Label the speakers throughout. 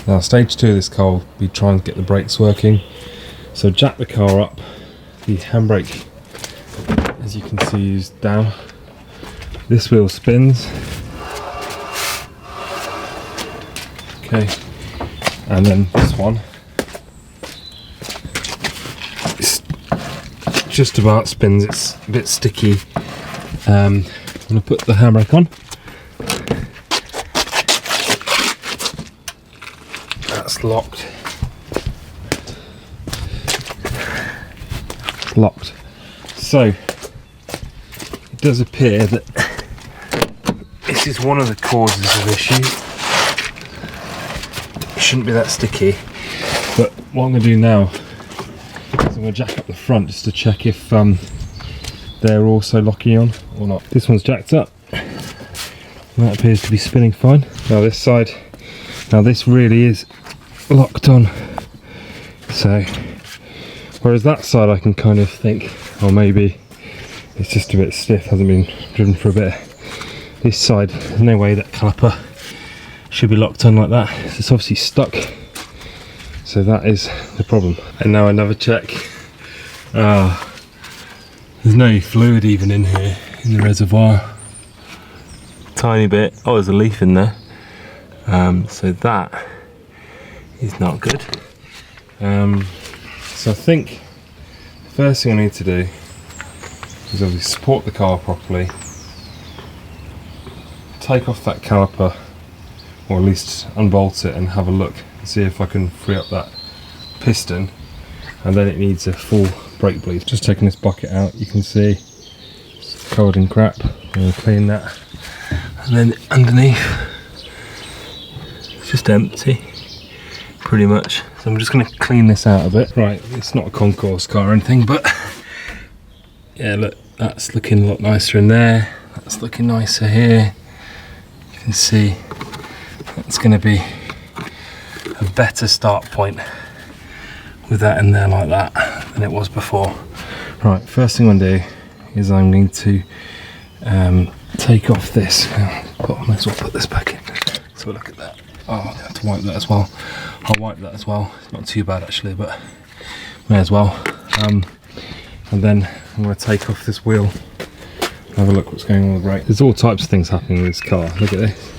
Speaker 1: Now stage 2 of this car will be trying to get the brakes working. So jack the car up, the handbrake, as you can see, is down. This wheel spins. Okay, and then this one is just about spins. It's a bit sticky. I'm going to put the handbrake on. That's locked. It's locked. So it does appear that this is one of the causes of issues. It shouldn't be that sticky, but what I'm going to do now is I'm going to jack up the front just to check if they're also locking on or not. This one's jacked up. That appears to be spinning fine. Now this side, now this really is locked on. So, whereas that side I can kind of think, oh, maybe it's just a bit stiff, hasn't been driven for a bit. This side, there's no way that caliper should be locked on like that. It's obviously stuck. So that is the problem. And now another check. There's no fluid even in here, in the reservoir. Tiny bit. Oh, there's a leaf in there. So that is not good. So I think the first thing I need to do is obviously support the car properly, take off that caliper, or at least unbolt it and have a look and see if I can free up that piston. And then it needs a full brake bleed. Just taking this bucket out, you can see it's covered in crap. I'm going to clean that. And then underneath, it's just empty, pretty much. So I'm just going to clean this out a bit. Right, it's not a concourse car or anything, but yeah, look, that's looking a lot nicer in there. That's looking nicer here. You can see that's going to be a better start point with that in there like that than it was before. Right, first thing I'm going to do is I'm going to take off this. I might as well put this back in. So look at that. Oh, I have to wipe that as well. I'll wipe that as well. It's not too bad actually, but may as well. And then I'm going to take off this wheel. Have a look what's going on with the brake. There's all types of things happening with this car. Look at this.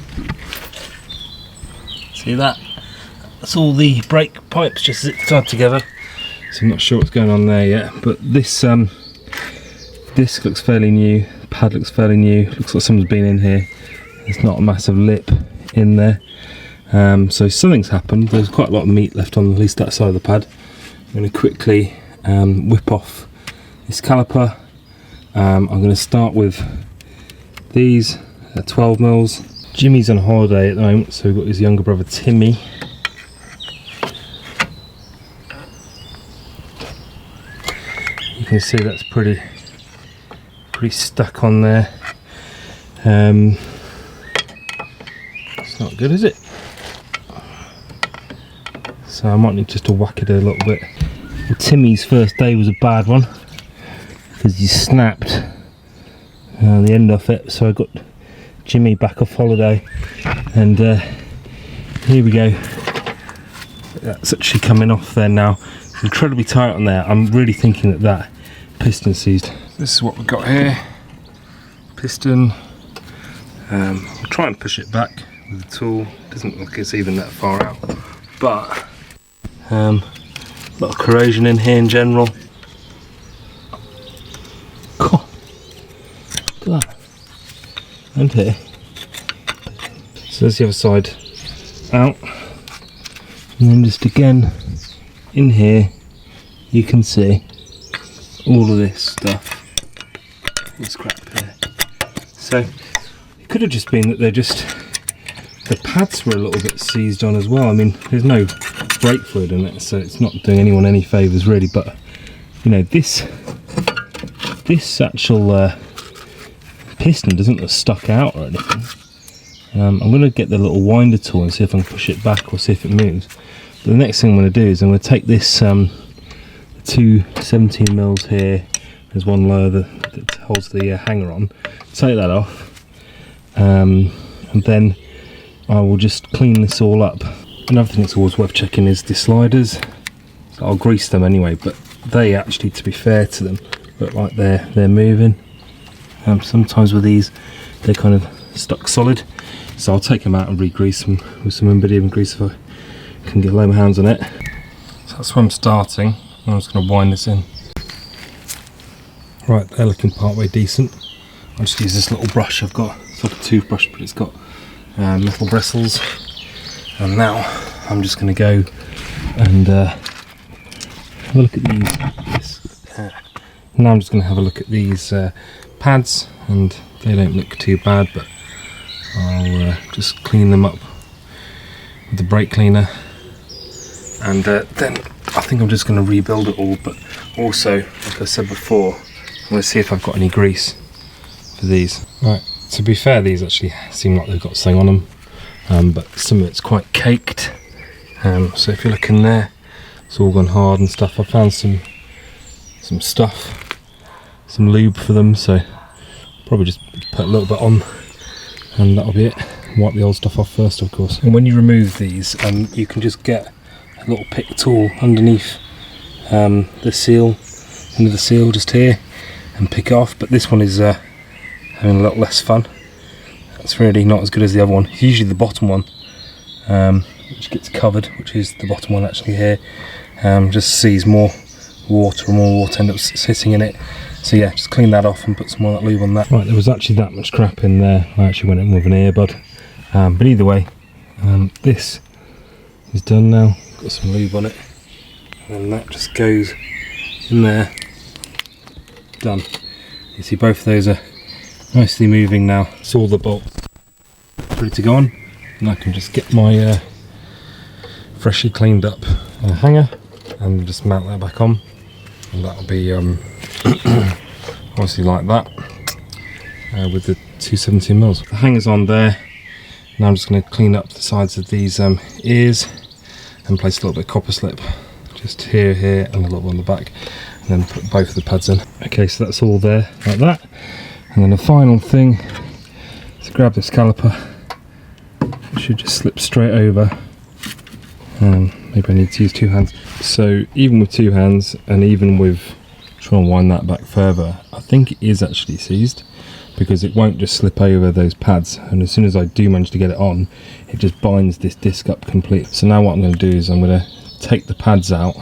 Speaker 1: See that? That's all the brake pipes just tied together. So I'm not sure what's going on there yet, but this disc looks fairly new. The pad looks fairly new. Looks like someone's been in here. There's not a massive lip in there. So something's happened. There's quite a lot of meat left on at least that side of the pad. I'm going to quickly whip off this caliper. I'm going to start with these 12 mils. Jimmy's on holiday at the moment, so we've got his younger brother Timmy. You can see that's pretty stuck on there. It's not good, is it? So I might need just to whack it a little bit. Well, Timmy's first day was a bad one because he snapped the end off it. So I got Jimmy back off holiday, and here we go. That's actually coming off there now. It's incredibly tight on there. I'm really thinking that that piston seized. This is what we've got here. Piston. I'll try and push it back with the tool. Doesn't look like it's even that far out, but a lot of corrosion in here in general. God. Look at that. And here. So there's the other side out. And then just again in here you can see all of this stuff. This crap here. So it could have just been that the pads were a little bit seized on as well. I mean, there's no brake fluid in it, so it's not doing anyone any favours really, but you know, this actual piston doesn't look stuck out or anything. I'm going to get the little winder tool and see if I can push it back or see if it moves. But the next thing I'm going to do is I'm going to take this two 17 mils here. There's one lower that holds the hanger on. Take that off, and then I will just clean this all up. Another thing that's always worth checking is the sliders. So I'll grease them anyway, but they actually, to be fair to them, look like they're moving. Sometimes with these, they're kind of stuck solid. So I'll take them out and re-grease them with some iridium grease if I can get lay my hands on it. So that's where I'm starting. I'm just going to wind this in. Right, they're looking partway decent. I'll just use this little brush I've got. It's like a toothbrush, but it's got metal bristles. And now I'm just going to go and have a look at these. Now I'm just going to have a look at these pads, and they don't look too bad, but I'll just clean them up with the brake cleaner, and then I think I'm just going to rebuild it all. But also, like I said before, I'm going to see if I've got any grease for these. Right, to be fair, these actually seem like they've got something on them, but some of it's quite caked. So if you look in there, it's all gone hard and stuff. I found some stuff, some lube for them, so probably just put a little bit on and that'll be it. Wipe the old stuff off first, of course. And when you remove these, you can just get a little pick tool underneath the seal, under the seal just here, and pick it off. But this one is having a lot less fun. It's really not as good as the other one. It's usually the bottom one which gets covered, which is the bottom one actually here, just sees more water and more water ends up sitting in it. So yeah, just clean that off and put some more of that lube on that. Right, there was actually that much crap in there. I actually went in with an earbud. But either way, this is done now. Got some lube on it. And that just goes in there. Done. You see both of those are nicely moving now. It's all the bolts ready to go on. And I can just get my freshly cleaned up hanger and just mount that back on. And that'll be obviously like that with the 217mm. The hanger's on there. Now I'm just going to clean up the sides of these ears and place a little bit of copper slip just here and a little on the back, and then put both of the pads in. Okay, so that's all there like that. And then the final thing is grab this caliper. It should just slip straight over. Maybe I need to use two hands. So even with two hands, and even with trying to wind that back further, I think it is actually seized, because it won't just slip over those pads, and as soon as I do manage to get it on, it just binds this disc up completely. So now what I'm going to do is I'm going to take the pads out,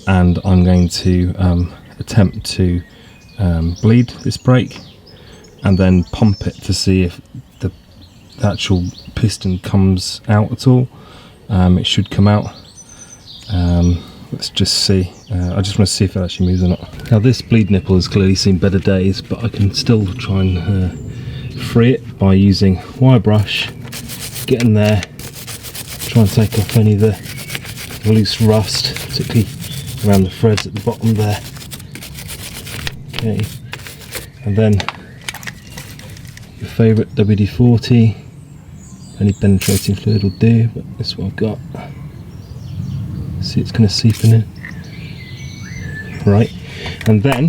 Speaker 1: and I'm going to attempt to bleed this brake and then pump it to see if the actual piston comes out at all. It should come out. Let's just see. I just want to see if it actually moves or not. Now this bleed nipple has clearly seen better days, but I can still try and free it by using wire brush, get in there, try and take off any of the loose rust, particularly around the threads at the bottom there. Okay, and then your favourite WD-40, any penetrating fluid will do, but this is what I've got. See, it's going to seep in it. Right, and then,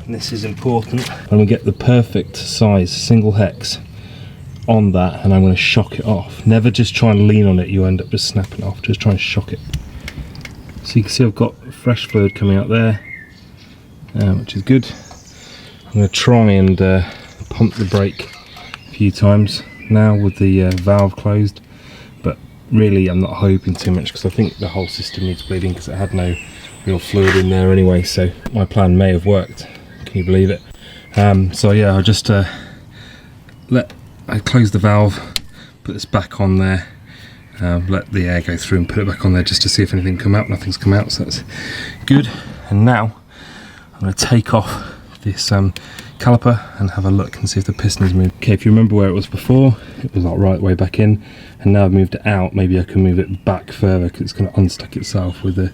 Speaker 1: and this is important, I'm going to get the perfect size single hex on that, and I'm going to shock it off. Never just try and lean on it, you end up just snapping it off. Just try and shock it. So you can see I've got fresh fluid coming out there, which is good. I'm going to try and pump the brake a few times now with the valve closed, but really I'm not hoping too much, because I think the whole system needs bleeding, because it had no real fluid in there anyway. So my plan may have worked, can you believe it? So yeah, I'll just I close the valve, put this back on there, let the air go through and put it back on there just to see if anything come out. Nothing's come out, so that's good. And now I'm going to take off this caliper and have a look and see if the piston has moved. Okay, if you remember where it was before, it was like right way back in, and now I've moved it out. Maybe I can move it back further, because it's going to unstuck itself with the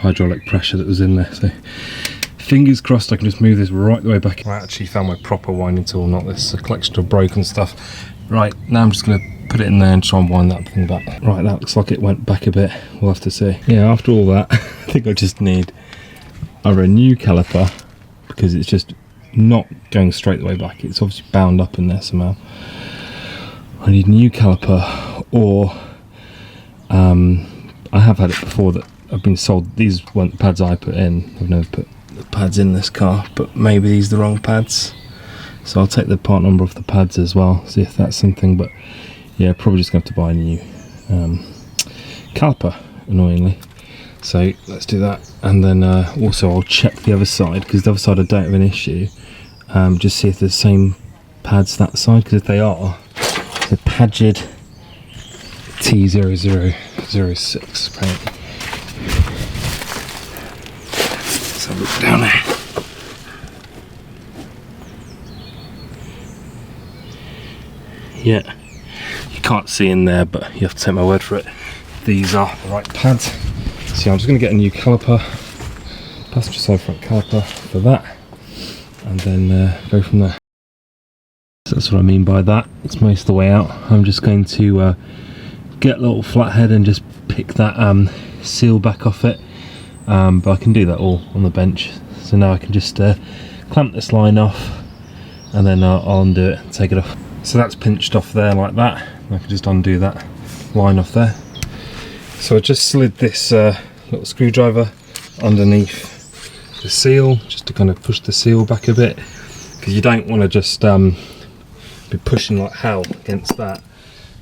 Speaker 1: hydraulic pressure that was in there. So fingers crossed I can just move this right the way back in. I actually found my proper winding tool, not this collection of broken stuff. Right, now I'm just going to put it in there and try and wind that thing back. Right, that looks like it went back a bit. We'll have to see. Yeah, after all that, I think I just need either a new caliper, because it's just not going straight the way back. It's obviously bound up in there somehow. I need a new caliper, or I have had it before that I've been sold. These weren't the pads I put in. I've never put the pads in this car, but maybe these are the wrong pads. So I'll take the part number off the pads as well, see if that's something. But yeah, probably just going to have to buy a new caliper, annoyingly. So let's do that, and then also I'll check the other side, because the other side I don't have an issue. Just see if there's the same pads that side, because if they are, the Padgett T0006 apparently. Let's have a look down there. Yeah, you can't see in there, but you have to take my word for it. These are the right pads. So I'm just going to get a new caliper, passenger side front caliper for that, and then go from there. So that's what I mean by that. It's most of the way out. I'm just going to get a little flathead and just pick that seal back off it, but I can do that all on the bench. So now I can just clamp this line off, and then I'll undo it and take it off. So that's pinched off there like that. I can just undo that line off there. So I just slid this little screwdriver underneath the seal, just to kind of push the seal back a bit, because you don't want to just be pushing like hell against that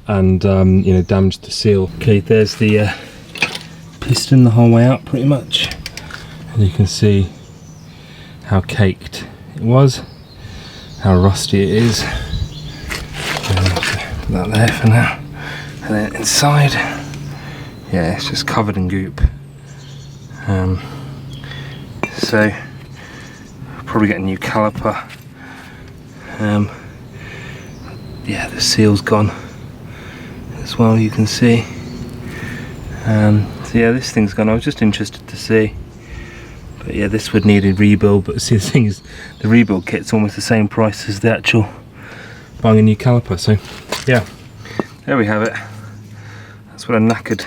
Speaker 1: and you know, damage the seal. Okay, there's the piston the whole way out pretty much, and you can see how caked it was, how rusty it is. Put that there for now, and then inside, yeah, it's just covered in goop. So probably get a new caliper. Yeah, the seal's gone as well, you can see. So yeah, this thing's gone. I was just interested to see, but yeah, this would need a rebuild. But see, the thing is, the rebuild kit's almost the same price as the actual buying a new caliper. So yeah, there we have it. That's what a knackered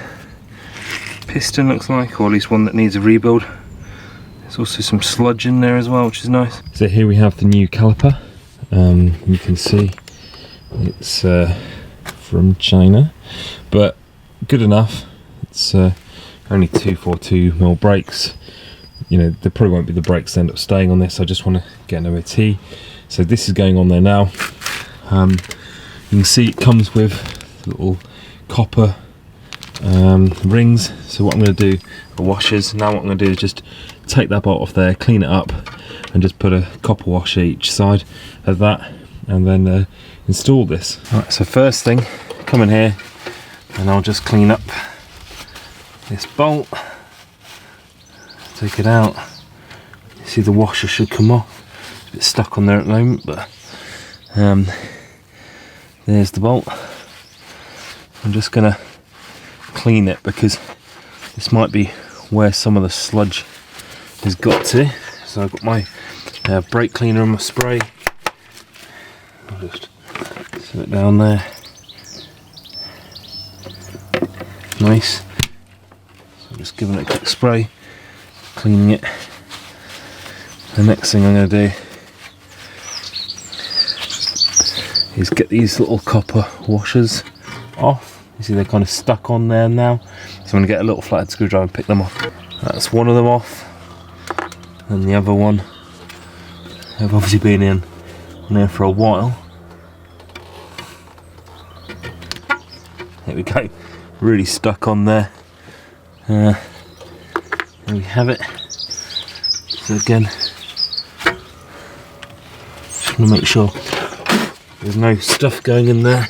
Speaker 1: piston looks like, or at least one that needs a rebuild. There's also some sludge in there as well, which is nice. So here we have the new caliper. You can see it's from China, but good enough. It's only 242mm brakes. You know, there probably won't be the brakes that end up staying on this. I just want to get an MOT. So this is going on there now. You can see it comes with little copper rings. So what I'm going to do are washers. Now what I'm going to do is just take that bolt off there, clean it up, and just put a copper washer each side of that, and then install this. Alright, so first thing, come in here and I'll just clean up this bolt, take it out. You see the washer should come off. It's a bit stuck on there at the moment, but there's the bolt. I'm just gonna clean it because this might be where some of the sludge has got to. So I've got my brake cleaner and my spray. I'll just set it down there. Nice. So I'm just giving it a quick spray, cleaning it. The next thing I'm going to do is get these little copper washers off. You see they're kind of stuck on there now. So I'm going to get a little flathead screwdriver and pick them off. That's one of them off. And the other one, they've obviously been in there for a while. There we go, really stuck on there. There we have it. So again, just want to make sure there's no stuff going in there.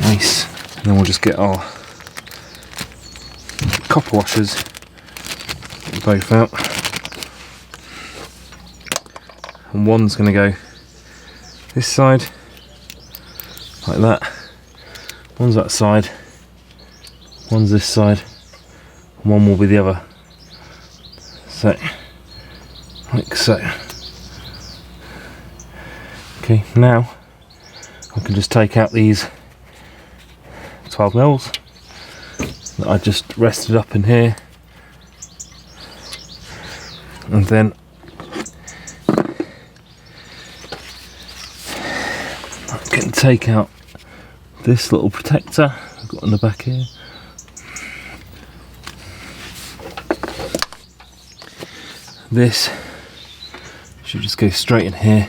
Speaker 1: Nice. And then we'll just get our copper washers, get them both out, and one's going to go this side like that, one's that side, one's this side, and one will be the other. So like so. Okay, now I can just take out these 12mm that I just rested up in here, and then I can take out this little protector I've got on the back here. This should just go straight in here.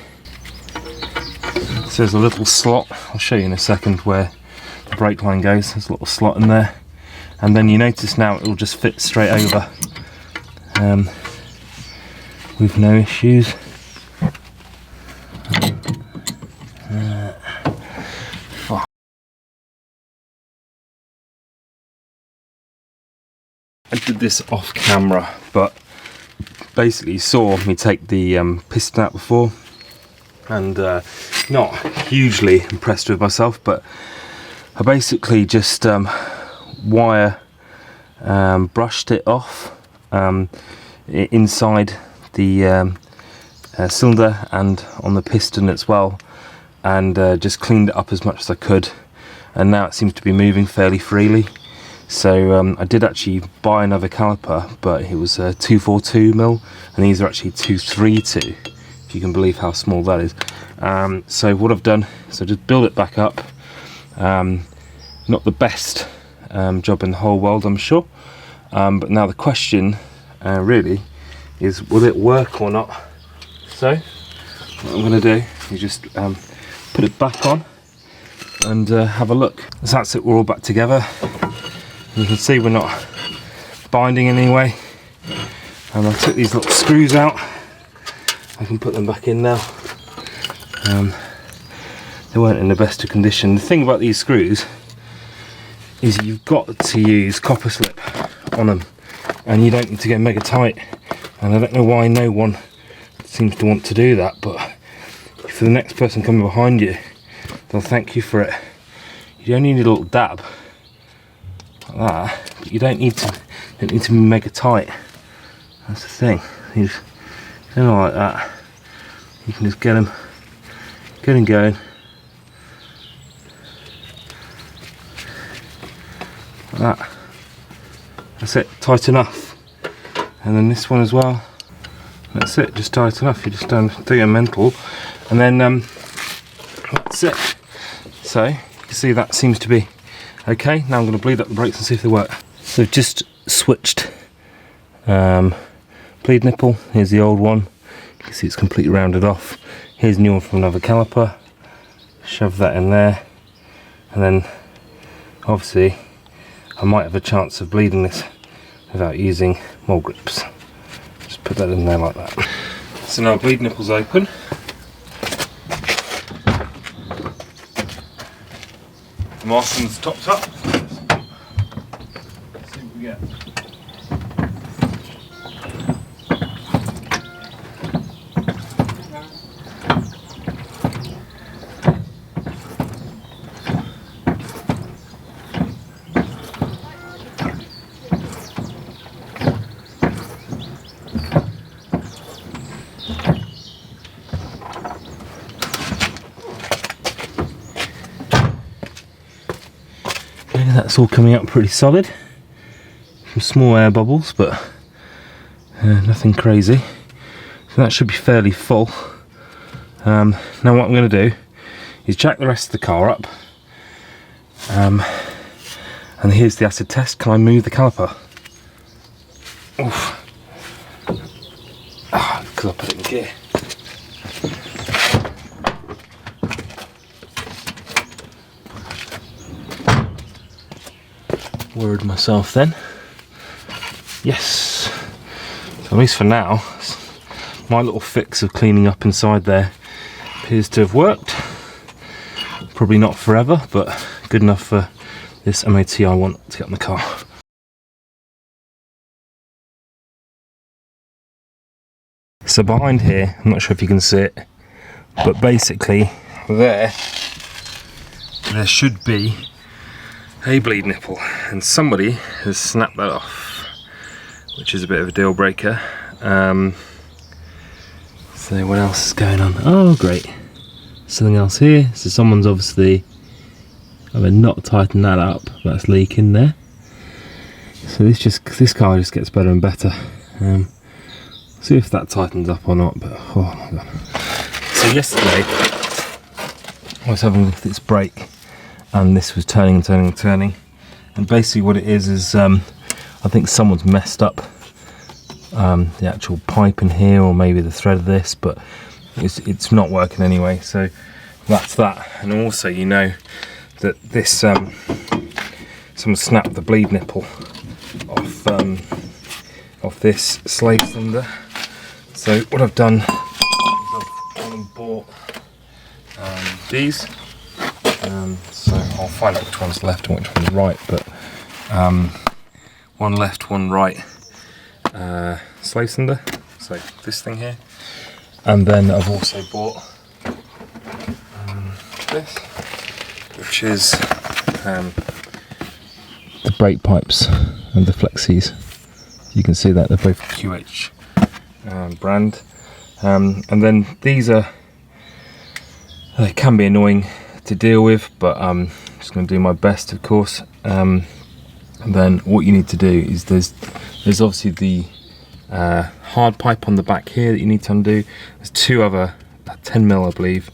Speaker 1: So there's a little slot, I'll show you in a second where the brake line goes. There's a little slot in there, and then you notice now it will just fit straight over with no issues. I did this off camera, but basically you saw me take the piston out before, and not hugely impressed with myself, but I basically just wire brushed it off inside the cylinder and on the piston as well, and just cleaned it up as much as I could, and now it seems to be moving fairly freely. So I did actually buy another caliper, but it was 242mm, and these are actually 232, if you can believe how small that is. So what I've done is I just build it back up. Not the best job in the whole world, I'm sure, but now the question really is, will it work or not? So what I'm going to do is just put it back on and have a look. So that's it, we're all back together. You can see we're not binding anyway, and I took these little screws out. I can put them back in now. They weren't in the best of condition. The thing about these screws is you've got to use copper slip on them, and you don't need to get mega tight, and I don't know why no one seems to want to do that, but for the next person coming behind you, they'll thank you for it. You only need a little dab like that, but you don't need to be mega tight. That's the thing. You just go like that. You can just get them good and going. Like that. That's it, tight enough. And then this one as well. That's it, just tight enough. You just don't get mental. And then that's it. So you can see that seems to be okay. Now I'm going to bleed up the brakes and see if they work. So just switched bleed nipple. Here's the old one. You can see it's completely rounded off. Here's a new one from another caliper. Shove that in there, and then obviously I might have a chance of bleeding this without using more grips. Just put that in there like that. So now bleed nipple's open. The Marston's topped up. Let's see what we get. That's all coming out pretty solid. Some small air bubbles, but nothing crazy. So that should be fairly full. Now what I'm going to do is jack the rest of the car up. And here's the acid test. Can I move the caliper? Oof. Because I put it in gear. Worried myself then. Yes. So at least for now, my little fix of cleaning up inside there appears to have worked. Probably not forever, but good enough for this MOT I want to get on the car. So behind here, I'm not sure if you can see it, but basically there should be a bleed nipple, and somebody has snapped that off, which is a bit of a deal breaker. So what else is going on? Oh great, something else here. So someone's obviously not tightened that up, that's leaking there. So this car just gets better and better. See if that tightens up or not, but oh my god. So yesterday I was having this brake, and this was turning and turning and turning. And basically what it is I think someone's messed up the actual pipe in here, or maybe the thread of this, but it's not working anyway. So that's that. And also, you know that this someone snapped the bleed nipple off this slave cylinder. So what I've done is I've gone and bought these. So I'll find out which one's left and which one's right, but one left, one right slave cylinder, so this thing here. And then I've also bought this, which is the brake pipes and the flexis. You can see that they're both QH brand. And then these they can be annoying to deal with, but I'm just going to do my best, of course. And then what you need to do is there's obviously the hard pipe on the back here that you need to undo. There's two other 10mm, I believe,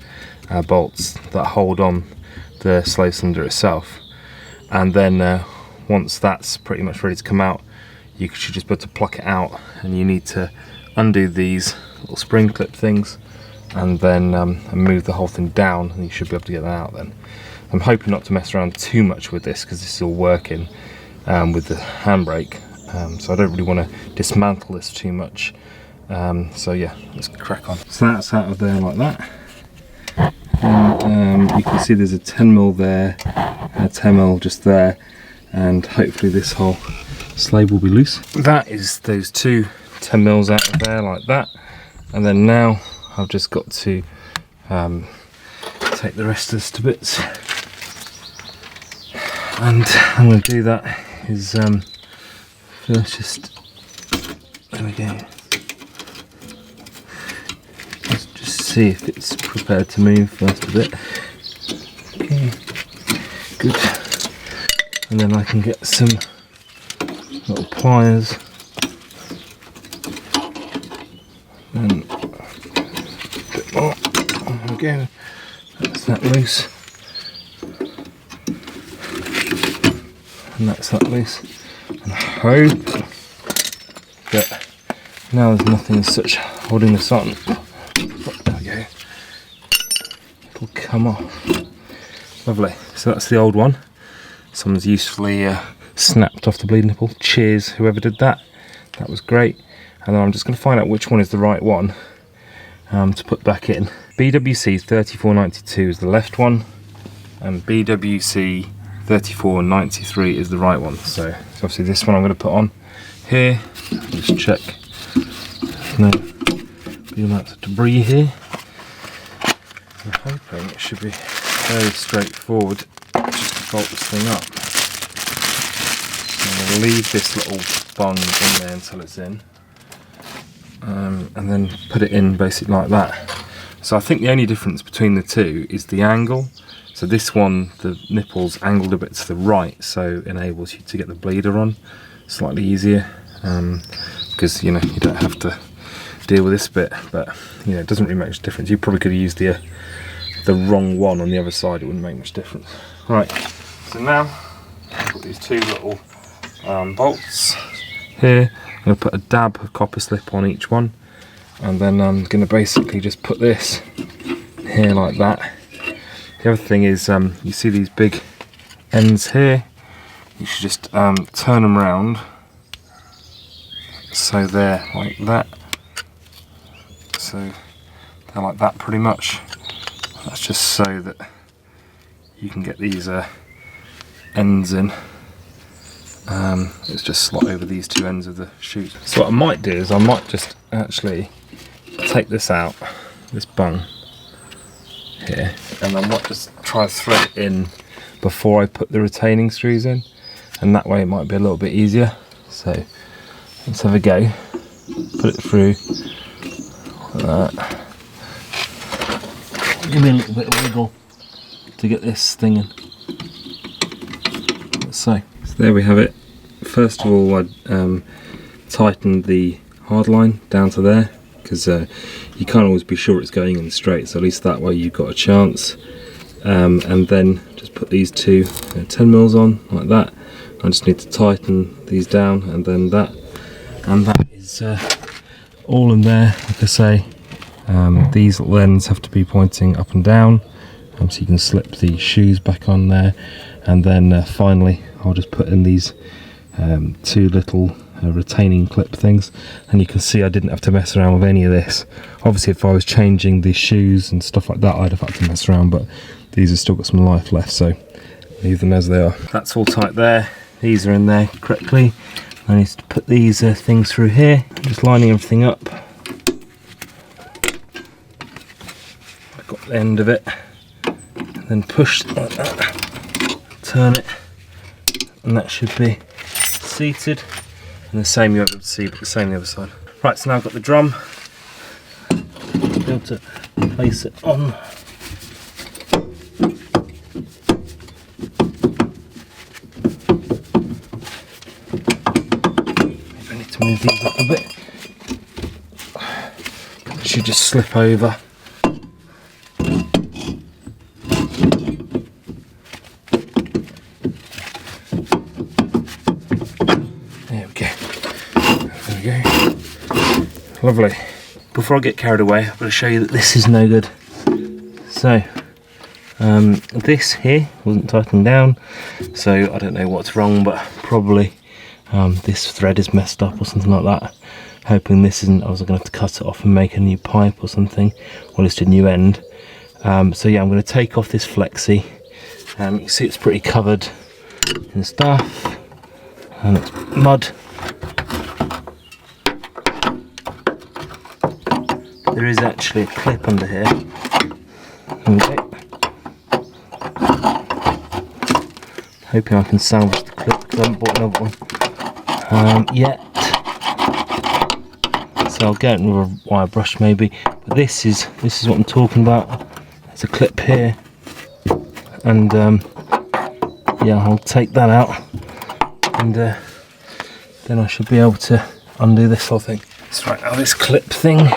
Speaker 1: bolts that hold on the slave cylinder itself. And then once that's pretty much ready to come out, you should just be able to pluck it out, and you need to undo these little spring clip things, and then move the whole thing down, and you should be able to get that out then. I'm hoping not to mess around too much with this, because this is all working with the handbrake, so I don't really want to dismantle this too much. So yeah, let's crack on. So that's out of there like that. And you can see there's a 10mm there, a 10mm just there, and hopefully this whole slave will be loose. That is those two 10mm out of there like that. And then now I've just got to take the rest of this to bits, and I'm going to do that is first just, there we go, just see if it's prepared to move first a bit. Okay, good. And then I can get some little pliers and a bit more. There we go. That's that loose, and that's that loose. And I hope that now there's nothing as such holding this on. There we go. It'll come off. Lovely. So that's the old one. Someone's usefully snapped off the bleed nipple. Cheers, whoever did that. That was great. And then I'm just going to find out which one is the right one to put back in. BWC 3492 is the left one, and BWC 3493 is the right one. So obviously this one I'm going to put on here. Just check there's no big amounts of debris here. I'm hoping it should be very straightforward just to bolt this thing up. So I'm going to leave this little bung in there until it's in, and then put it in basically like that. So I think the only difference between the two is the angle. So this one, the nipple's angled a bit to the right, so it enables you to get the bleeder on slightly easier, because you know you don't have to deal with this bit. But you know, it doesn't really make much difference. You probably could have used the wrong one on the other side; it wouldn't make much difference. Right. So now I've got these two little bolts here. I'm going to put a dab of copper slip on each one, and then I'm going to basically just put this here like that. The other thing is, you see these big ends here, you should just turn them around so they're like that. So they're like that pretty much. That's just so that you can get these ends in. Let's just slot over these two ends of the chute. So what I might do is I might just actually take this out, this bung here, and I might just try to thread it in before I put the retaining screws in, and that way it might be a little bit easier. So let's have a go. Put it through like that. Give me a little bit of wiggle to get this thing in. So there we have it. First of all, I tightened the hard line down to there, because you can't always be sure it's going in straight, so at least that way you've got a chance. and then just put these two 10mm on like that. I just need to tighten these down, and then that is all in there. Like I say, these little ends have to be pointing up and down, so you can slip the shoes back on there. And then finally I'll just put in these two little retaining clip things, and you can see I didn't have to mess around with any of this. Obviously if I was changing the shoes and stuff like that, I'd have had to mess around, but these have still got some life left, so leave them as they are. That's all tight there. These are in there correctly. I need to put these things through here, just lining everything up. I've got the end of it, and then push like that, turn it, and that should be seated. And the same you're able to see, but the same the other side. Right, so now I've got the drum. I'll be able to place it on. Maybe I need to move these up a bit. It should just slip over. Lovely. Before I get carried away, I've got to show you that this is no good. So, this here wasn't tightened down, so I don't know what's wrong, but probably this thread is messed up or something like that. Hoping this isn't, I was going to have to cut it off and make a new pipe or something, or just a new end. So yeah, I'm going to take off this flexi. You can see it's pretty covered in stuff, and it's mud. There is actually a clip under here. Okay. Hoping I can salvage the clip because I haven't bought another one yet. So I'll get it with a wire brush maybe. But this is what I'm talking about. There's a clip here, and yeah, I'll take that out, and then I should be able to undo this whole thing. That's right. Now this clip thing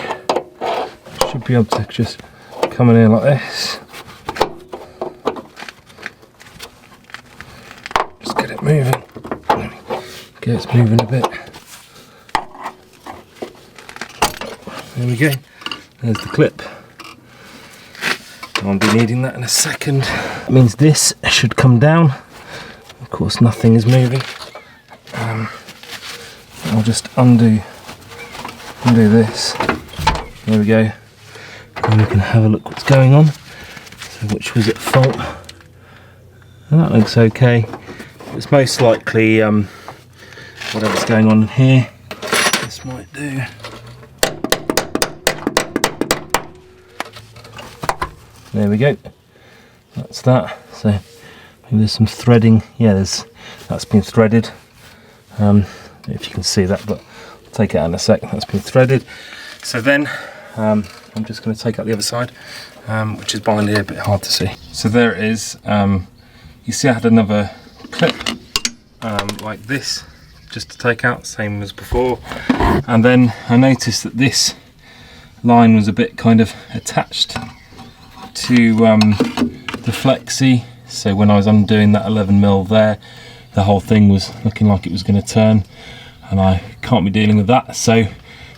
Speaker 1: should be able to just come in here like this. Just get it moving. Get it moving a bit. There we go. There's the clip. I'll be needing that in a second. That means this should come down. Of course, nothing is moving. I'll just undo this. There we go. And we can have a look what's going on. So which was at fault? And that looks okay. It's most likely whatever's going on here. This might do. There we go. That's that. So maybe there's some threading. Yeah, that's been threaded. If you can see that, but I'll take it out in a sec. That's been threaded. So then I'm just going to take out the other side, which is behind here, a bit hard to see. So there it is. You see I had another clip like this, just to take out, same as before. And then I noticed that this line was a bit kind of attached to the flexi. So when I was undoing that 11mm there, the whole thing was looking like it was going to turn, and I can't be dealing with that. So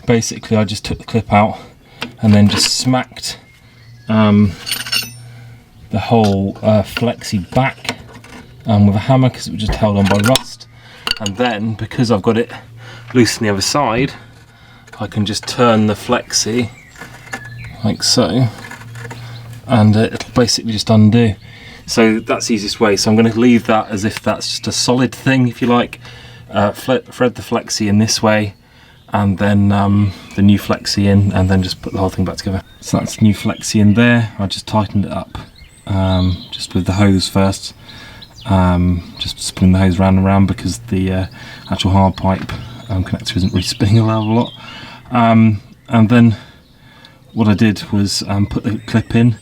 Speaker 1: basically I just took the clip out and then just smacked the whole flexi back with a hammer, because it was just held on by rust. And then because I've got it loose on the other side, I can just turn the flexi like so, and it'll basically just undo. So that's the easiest way. So I'm going to leave that as if that's just a solid thing, if you like. Thread the flexi in this way, and then the new flexi in, and then just put the whole thing back together. So that's new flexi in there. I just tightened it up just with the hose first, just spinning the hose round and round, because the actual hard pipe connector isn't really spinning around a lot. And then what I did was put the clip in,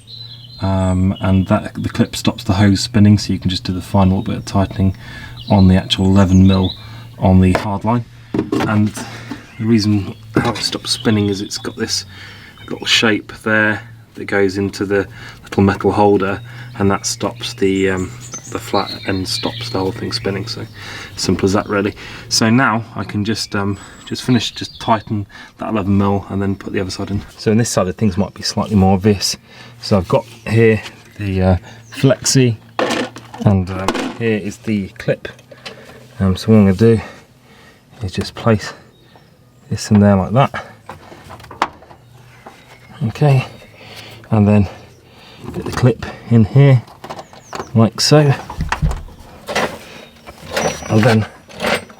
Speaker 1: and the clip stops the hose spinning, so you can just do the final bit of tightening on the actual 11mm on the hard line. And the reason how it stops spinning is it's got this little shape there that goes into the little metal holder, and that stops the flat and stops the whole thing spinning. So simple as that really. So now I can just tighten that 11mm and then put the other side in. So in this side of things might be slightly more obvious. So I've got here the flexi, and here is the clip. So what I'm going to do is just place this in there like that. Okay, and then get the clip in here like so, and then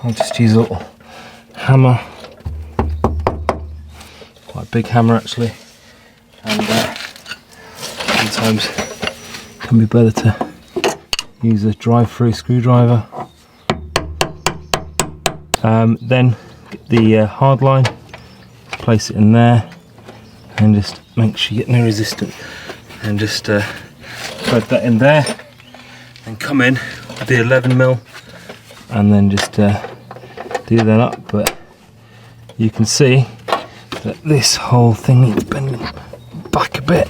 Speaker 1: I'll just use a little hammer, quite a big hammer actually, and sometimes it can be better to use a drive-through screwdriver. Then get the hard line, place it in there, and just make sure you get no resistance, and just thread that in there, and come in with the 11mm, and then just do that up. But you can see that this whole thing is bending back a bit.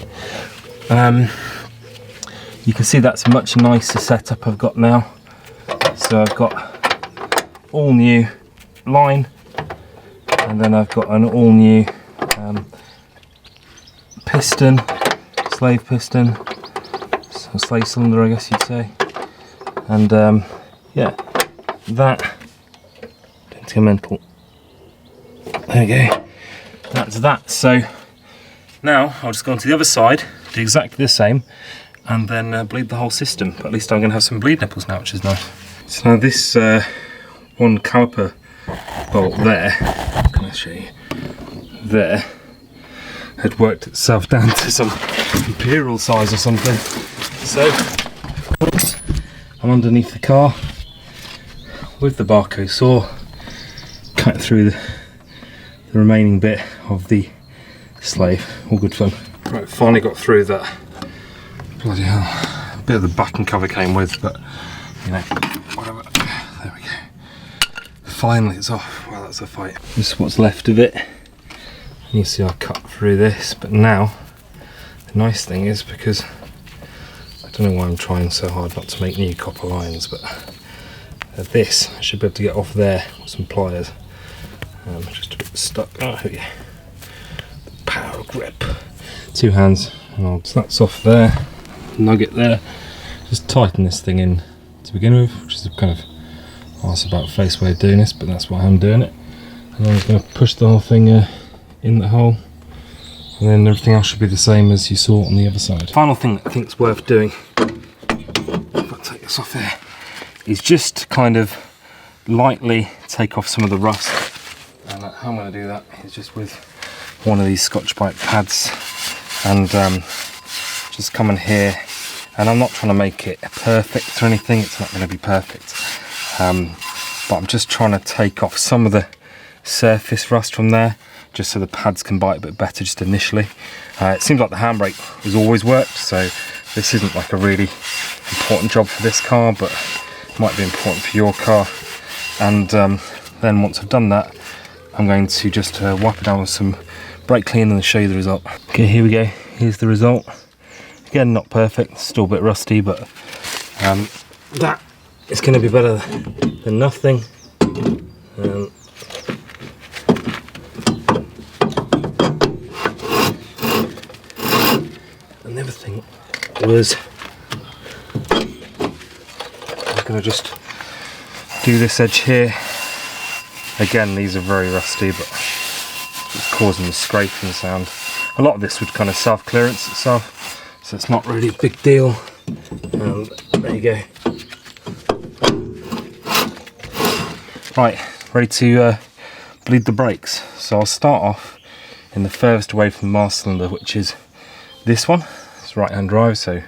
Speaker 1: You can see that's a much nicer setup I've got now. So I've got all new line, and then I've got an all new piston, slave piston, so slave cylinder I guess you'd say, and yeah, that, don't go mental, there we go, that's that. So now I'll just go on to the other side, do exactly the same, and then bleed the whole system. But at least I'm going to have some bleed nipples now, which is nice. So now this one caliper bolt there, can I show you, there, had worked itself down to some imperial size or something. So of course I'm underneath the car with the barcode saw, cut through the remaining bit of the slave. All good fun. Right, finally got through that. Bloody hell, a bit of the backing cover came with, but you know, whatever. There we go. Finally it's off. Well, that's a fight. This is what's left of it. You see I cut through this, but now the nice thing is, because I don't know why I'm trying so hard not to make new copper lines, but this I should be able to get off there with some pliers. Just a bit stuck. Oh yeah, the power grip. Two hands, and so that's off there. Nugget there. Just tighten this thing in to begin with, which is a kind of arse about face way of doing this, but that's why I'm doing it. And I'm going to push the whole thing in the hole, and then everything else should be the same as you saw on the other side. Final thing that I think is worth doing, if I take this off here, is just kind of lightly take off some of the rust. And how I'm going to do that is just with one of these Scotch-Brite pads, and just come in here, and I'm not trying to make it perfect or anything, it's not going to be perfect, but I'm just trying to take off some of the surface rust from there, just so the pads can bite a bit better just initially. It seems like the handbrake has always worked, so this isn't like a really important job for this car, but it might be important for your car. And then once I've done that, I'm going to just wipe it down with some brake clean and show you the result. Okay, here we go, here's the result. Again, not perfect, still a bit rusty, but that is going to be better than nothing. And the other thing was, I'm going to just do this edge here. Again, these are very rusty, but it's causing the scraping sound. A lot of this would kind of self-clearance itself, so it's not really a big deal. And there you go. Right, ready to bleed the brakes. So I'll start off in the furthest away from the master cylinder, which is this one. It's right-hand drive, so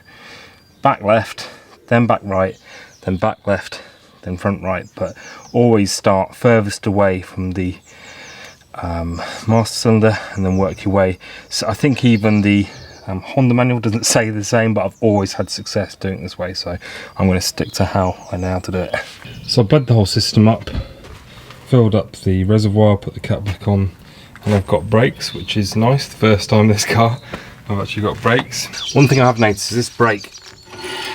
Speaker 1: back left, then back right, then back left, then front right, but always start furthest away from the master cylinder and then work your way. So I think even the Honda manual doesn't say the same, but I've always had success doing it this way, so I'm going to stick to how I know how to do it. So I bled the whole system up, filled up the reservoir, put the cap back on, and I've got brakes, which is nice. The first time this car I've actually got brakes. One thing I have noticed is this brake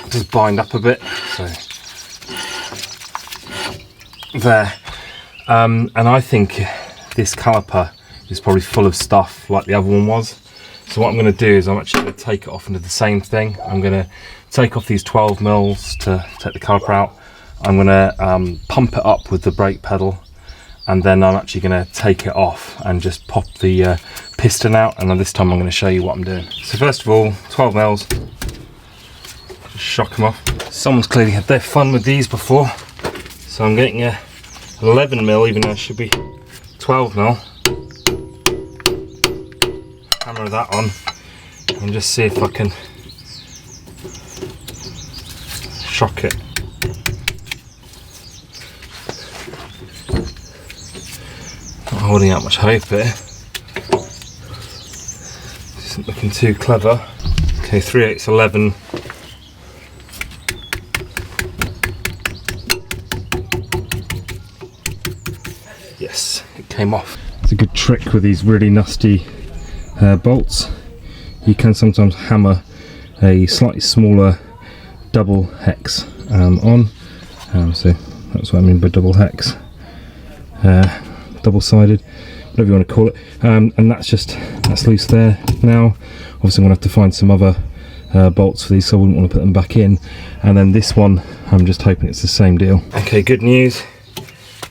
Speaker 1: does bind up a bit, so there. And I think this caliper is probably full of stuff like the other one was. So what I'm going to do is I'm actually going to take it off and do the same thing. I'm going to take off these 12 mils to take the caliper out. I'm going to pump it up with the brake pedal, and then I'm actually going to take it off and just pop the piston out, and then this time I'm going to show you what I'm doing. So first of all, 12 mils, just shock them off. Someone's clearly had their fun with these before, so I'm getting a 11 mil even though it should be 12 mil. Hammer that on and just see if I can shock it. Not holding out much hope here. This isn't looking too clever. Okay, 3/8 11. Yes, it came off. It's a good trick with these really nasty bolts. You can sometimes hammer a slightly smaller double hex on. So that's what I mean by double hex. Double-sided, whatever you want to call it. And that's loose there now. Obviously I'm going to have to find some other bolts for these, so I wouldn't want to put them back in. And then this one, I'm just hoping it's the same deal. Okay, good news.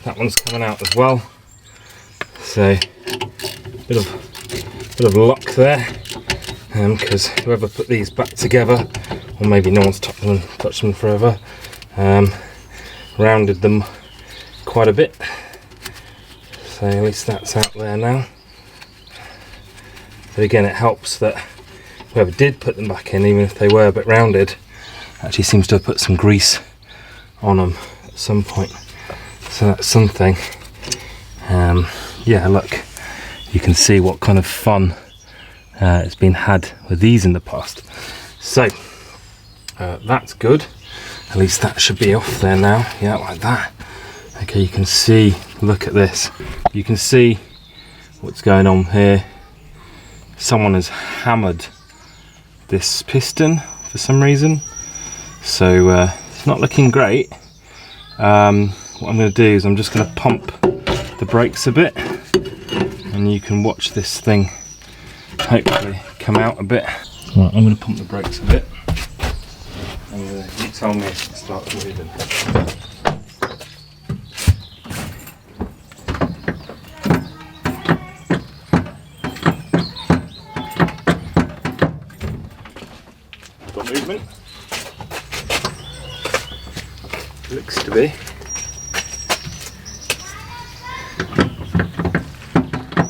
Speaker 1: That one's coming out as well. So, bit of luck there, because whoever put these back together, or maybe no one's touched them forever, rounded them quite a bit. So at least that's out there now. But again, it helps that whoever did put them back in, even if they were a bit rounded, actually seems to have put some grease on them at some point. So that's something. Yeah, look, you can see what kind of fun it's been had with these in the past. So that's good. At least that should be off there now. Yeah, like that. Okay, you can see, look at this. You can see what's going on here. Someone has hammered this piston for some reason. So it's not looking great. What I'm going to do is I'm just going to pump the brakes a bit, and you can watch this thing hopefully come out a bit. Right, I'm going to pump the brakes a bit, and you tell me if it starts moving. Got movement. Looks to be.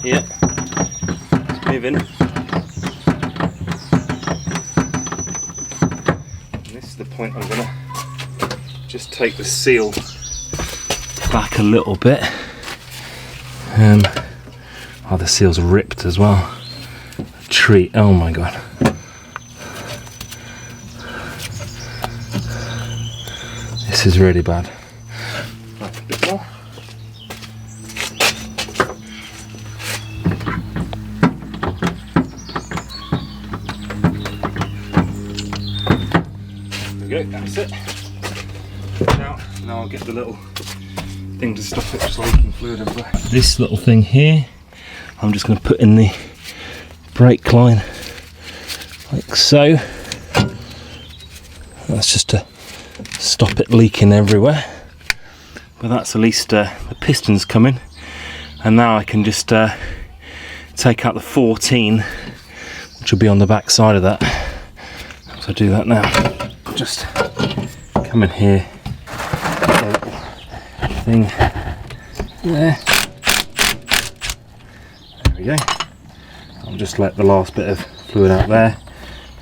Speaker 1: Yeah, it's moving. And this is the point I'm gonna just take the seal back a little bit. Oh, the seal's ripped as well. A treat, oh my god. This is really bad. Back a bit more. There we go, that's it. Now I'll get the little thing to stop it just leaking fluid everywhere. This little thing here, I'm just going to put in the brake line like so. That's just to stop it leaking everywhere. But that's at least the piston's coming, and now I can just take out the 14, which will be on the back side of that. So I do that now. Just come in here, thing there. There we go. I'll just let the last bit of fluid out there.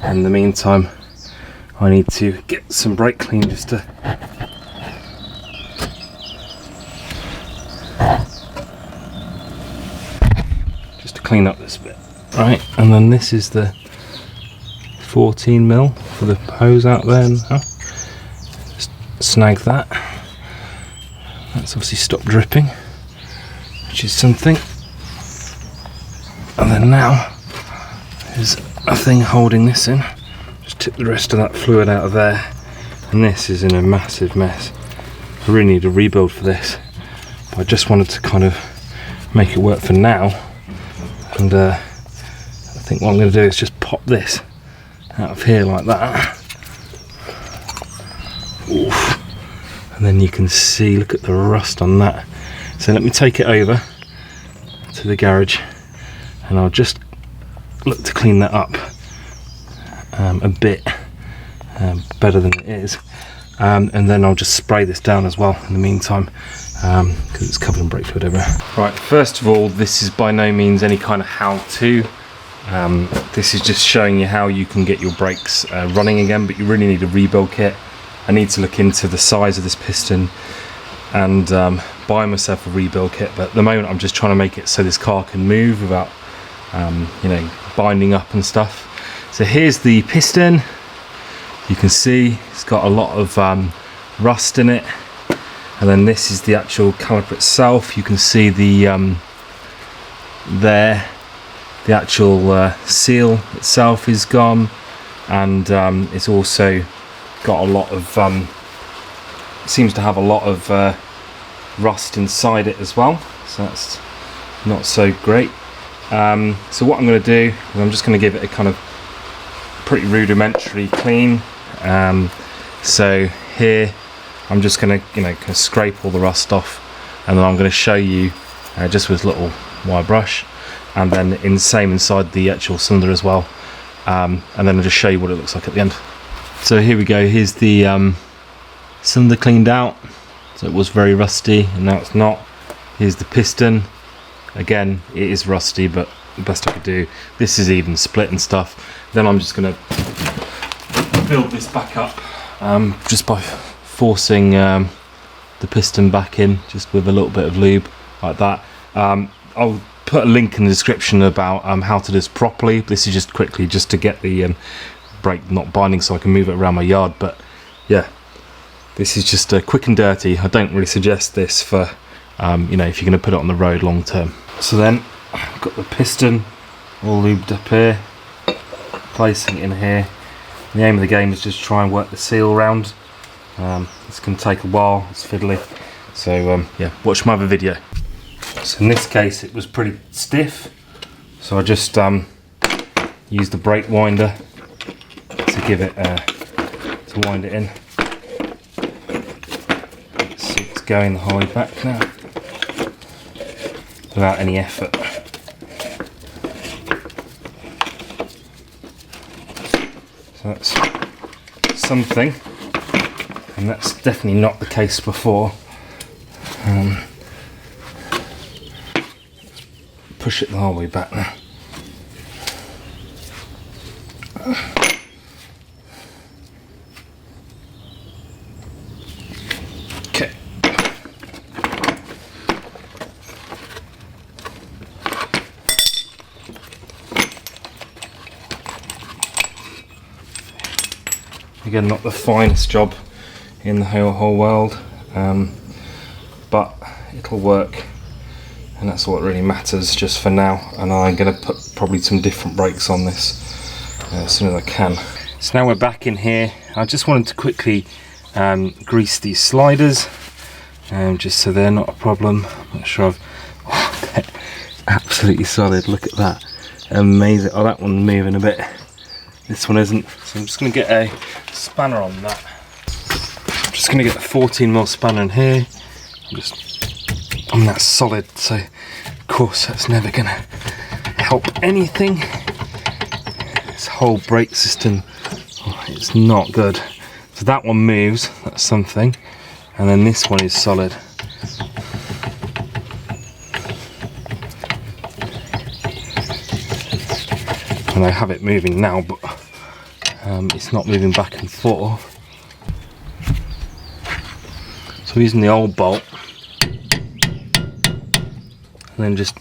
Speaker 1: And in the meantime, I need to get some brake clean just to clean up this bit. Right, and then this is the 14 mil for the hose out there now. Just snag that. That's obviously stopped dripping, which is something. And then now is a thing holding this in. Just took the rest of that fluid out of there, and this is in a massive mess. I really need a rebuild for this, but I just wanted to kind of make it work for now. And I think what I'm going to do is just pop this out of here like that. Oof. And then you can see, look at the rust on that. So let me take it over to the garage, and I'll just look to clean that up a bit better than it is, and then I'll just spray this down as well in the meantime, because it's covered in brake fluid everywhere. Right, first of all, this is by no means any kind of how-to. This is just showing you how you can get your brakes running again, but you really need a rebuild kit. I need to look into the size of this piston and buy myself a rebuild kit, but at the moment I'm just trying to make it so this car can move without you know, binding up and stuff. So here's the piston. You can see it's got a lot of rust in it, and then this is the actual caliper itself. You can see the there, the actual seal itself is gone, and it's also got a lot of seems to have a lot of rust inside it as well, so that's not so great. So what I'm going to do is I'm just going to give it a kind of pretty rudimentary clean. So here I'm just going to, you know, kind of scrape all the rust off, and then I'm going to show you just with a little wire brush, and then same inside the actual cylinder as well, and then I'll just show you what it looks like at the end. So here we go, here's the cylinder cleaned out. So it was very rusty and now it's not. Here's the piston. Again, it is rusty, but the best I could do. This is even split and stuff. Then I'm just going to build this back up just by forcing the piston back in, just with a little bit of lube like that. I'll put a link in the description about how to do this properly. This is just quickly just to get the brake not binding so I can move it around my yard. But yeah, this is just quick and dirty. I don't really suggest this for you know, if you're going to put it on the road long term. So then I've got the piston all lubed up here, placing it in here. And the aim of the game is just try and work the seal around. It's going to take a while, it's fiddly, so yeah, watch my other video. So in this case it was pretty stiff, so I just used the brake winder to give it to wind it in. See, it's going the whole way back now without any effort. So that's something, and that's definitely not the case before. Push it the whole way back now. Okay. Again, not the finest job in the whole world, but it'll work, and that's what really matters just for now. And I'm going to put probably some different brakes on this as soon as I can. So now we're back in here. I just wanted to quickly grease these sliders, just so they're not a problem. I'm not sure they're absolutely solid. Look at that, amazing. Oh, that one's moving a bit, this one isn't. So I'm just going to get a spanner on that. I'm just going to get a 14mm spanner in here. I mean, that's solid, so of course that's never going to help anything. This whole brake system, it's not good. So that one moves, that's something, and then this one is solid. And I have it moving now, but it's not moving back and forth. So I'm using the old bolt, and then just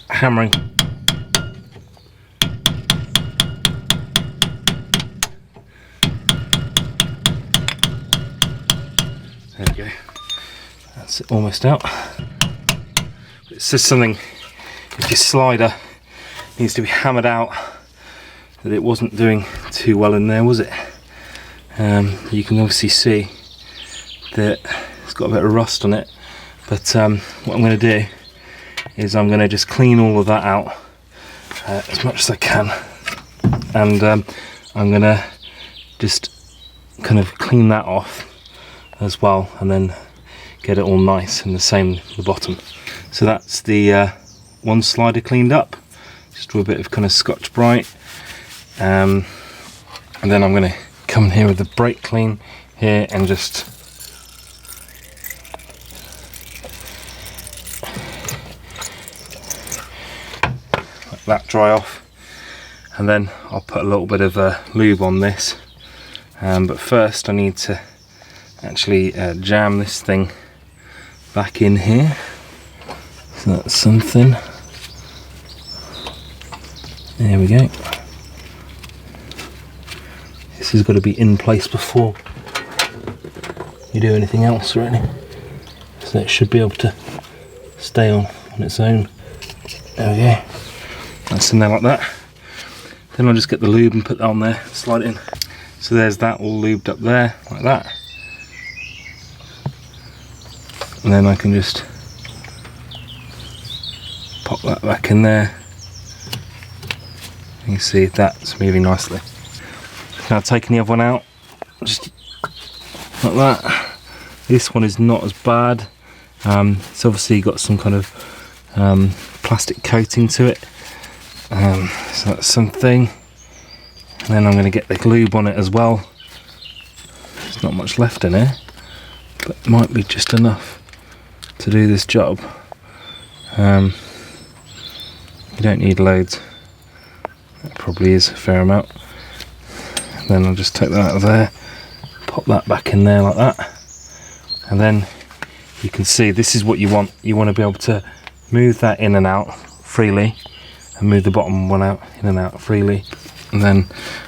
Speaker 1: hammering. There we go. That's it, almost out. It's just something, if your slider needs to be hammered out, that it wasn't doing too well in there, was it? You can obviously see that it's got a bit of rust on it, but what I'm going to do is I'm going to just clean all of that out as much as I can, and I'm going to just kind of clean that off as well, and then get it all nice, and the same the bottom. So that's the one slider cleaned up, just with a bit of kind of Scotch Brite, and then I'm going to come in here with the brake clean here and just let that dry off, and then I'll put a little bit of lube on this, but first I need to actually jam this thing back in here. So that's something. There we go. This has got to be in place before you do anything else really. So it should be able to stay on its own. There we go. That's in there like that. Then I'll just get the lube and put that on there, slide it in. So there's that all lubed up there, like that. And then I can just pop that back in there. You can see that's moving nicely. Now taking the other one out, just like that. This one is not as bad. It's obviously got some kind of plastic coating to it. So that's something. And then I'm going to get the lube on it as well. There's not much left in here, but it might be just enough to do this job. You don't need loads. That probably is a fair amount. Then I'll just take that out of there, pop that back in there like that, and then you can see this is what you want. You want to be able to move that in and out freely, and move the bottom one out in and out freely. And then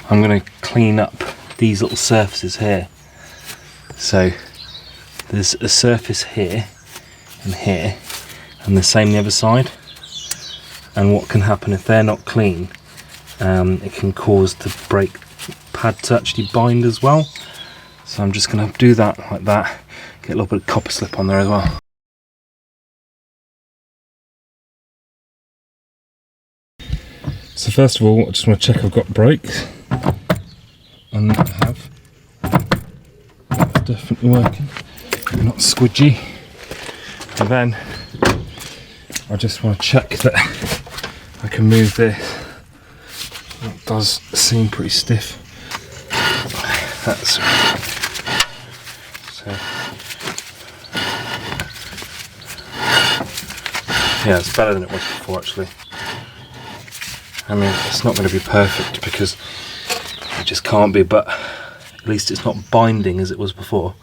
Speaker 1: I'm going to clean up these little surfaces here. So there's a surface here and here, and the same the other side. And what can happen if they're not clean, it can cause the brake pad to actually bind as well. So I'm just going to do that like that, get a little bit of copper slip on there as well. So first of all, I just want to check I've got brakes, and I have. That's definitely working, they're not squidgy. And then I just want to check that I can move this. It does seem pretty stiff. That's so. Yeah, it's better than it was before actually. I mean, it's not going to be perfect because it just can't be, but at least it's not binding as it was before.